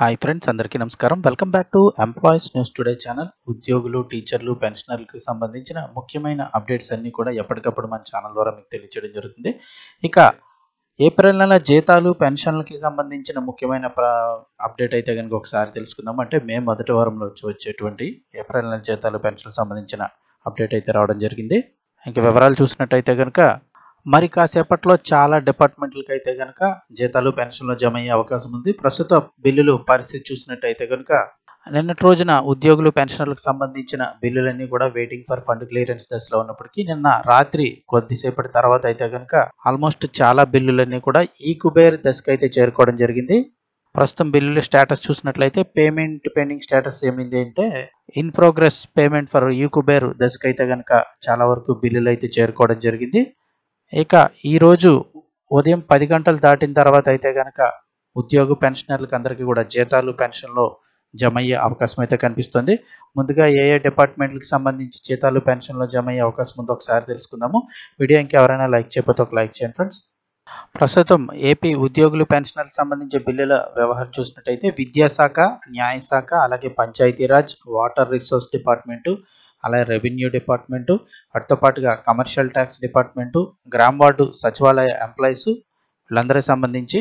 Hi friends, అందరికీ నమస్కారం. Welcome back to employees news today channel. ఉద్యోగులు, టీచర్లు, పెన్షనర్లకు సంబంధించిన ముఖ్యమైన అప్డేట్స్ అన్నీ కూడా ఎప్పటికప్పుడు మన ఛానల్ ద్వారా మీకు తెలియజేయడం జరుగుతుంది. ఇక ఏప్రిల్ నెల జీతాలు, పెన్షన్లకి సంబంధించిన ముఖ్యమైన అప్డేట్ అయితే కనుక ఒకసారి తెలుసుకుందాం. అంటే మే మొదటి వారంలో వచ్చేటువంటి ఏప్రిల్ నెల జీతాలు, పెన్షన్లకు సంబంధించిన అప్డేట్ అయితే రావడం జరిగింది. ఇంక వివరాలు చూసినట్టయితే కనుక మరి కాసేపట్లో చాలా డిపార్ట్మెంట్లకు అయితే కనుక జీతాలు, పెన్షన్లు జమ అయ్యే అవకాశం ఉంది. ప్రస్తుత బిల్లులు పరిస్థితి చూసినట్టయితే కనుక నిన్నటి రోజున ఉద్యోగులు, పెన్షనర్లకు సంబంధించిన బిల్లులన్నీ కూడా వెయిటింగ్ ఫర్ ఫండ్ క్లియరెన్స్ దశలో ఉన్నప్పటికీ నిన్న రాత్రి కొద్దిసేపటి తర్వాత అయితే కనుక ఆల్మోస్ట్ చాలా బిల్లులన్నీ కూడా ఈ కుబేర్ దశకు అయితే చేరుకోవడం జరిగింది. ప్రస్తుతం బిల్లుల స్టేటస్ చూసినట్లయితే పేమెంట్ పెండింగ్ స్టేటస్ ఏమింది అంటే ఇన్ ప్రోగ్రెస్ పేమెంట్ ఫర్ ఈ కుబేర్ దశకు అయితే కనుక చాలా వరకు బిల్లులు అయితే చేరుకోవడం జరిగింది. ఇక ఈరోజు ఉదయం 10 గంటలు దాటిన తర్వాత అయితే కనుక ఉద్యోగ పెన్షనర్లకు అందరికీ కూడా జీతాలు, పెన్షన్లు జమ అయ్యే అవకాశం అయితే కనిపిస్తుంది. ముందుగా ఏ డిపార్ట్మెంట్లకు సంబంధించి జీతాలు, పెన్షన్లు జమ అయ్యే అవకాశం ఉందో ఒకసారి తెలుసుకుందాము. వీడియో ఇంకెవరైనా లైక్ చేయకపోతే ఒక లైక్ చేయండి ఫ్రెండ్స్. ప్రస్తుతం ఏపీ ఉద్యోగులు, పెన్షనర్లకు సంబంధించి బిల్లుల వ్యవహారం చూసినట్టయితే విద్యాశాఖ, న్యాయశాఖ, అలాగే పంచాయతీరాజ్, వాటర్ రిసోర్స్ డిపార్ట్మెంటు, అలాగే రెవెన్యూ డిపార్ట్మెంటు, వాటితో పాటుగా కమర్షియల్ ట్యాక్స్ డిపార్ట్మెంటు, గ్రామ వార్డు సచివాలయ ఎంప్లాయీస్ వీళ్ళందరికీ సంబంధించి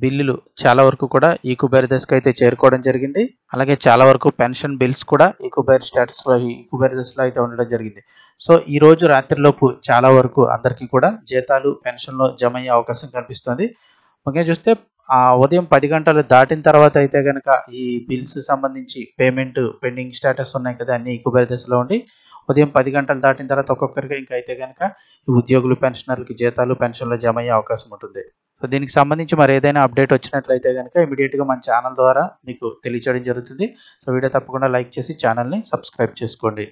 బిల్లులు చాలా వరకు కూడా ఈ కుబేర్ దశకు అయితే చేరుకోవడం జరిగింది. అలాగే చాలా వరకు పెన్షన్ బిల్స్ కూడా ఈ కుబేర్ స్టేటస్లో, ఈ కుబేర్ దశలో అయితే ఉండడం జరిగింది. సో ఈ రోజు రాత్రిలోపు చాలా వరకు అందరికీ కూడా జీతాలు, పెన్షన్లు జమ అయ్యే అవకాశం కనిపిస్తుంది. ముఖ్యంగా చూస్తే ఉదయం 10 గంటలు దాటిన తర్వాత అయితే కనుక ఈ బిల్స్ సంబంధించి పేమెంట్ పెండింగ్ స్టేటస్ ఉన్నాయి కదా, అన్ని కుబేర్ దశలో ఉండి ఉదయం 10 గంటలు దాటిన తర్వాత ఒక్కొక్కరికి ఇంకా అయితే కనుక ఈ ఉద్యోగులు, పెన్షనర్లకి జీతాలు, పెన్షన్లు జమ అయ్యే అవకాశం ఉంటుంది. సో దీనికి సంబంధించి మరి ఏదైనా అప్డేట్ వచ్చినట్లయితే కనుక ఇమీడియట్గా మన ఛానల్ ద్వారా మీకు తెలియజేయడం జరుగుతుంది. సో వీడియో తప్పకుండా లైక్ చేసి ఛానల్ని సబ్స్క్రైబ్ చేసుకోండి.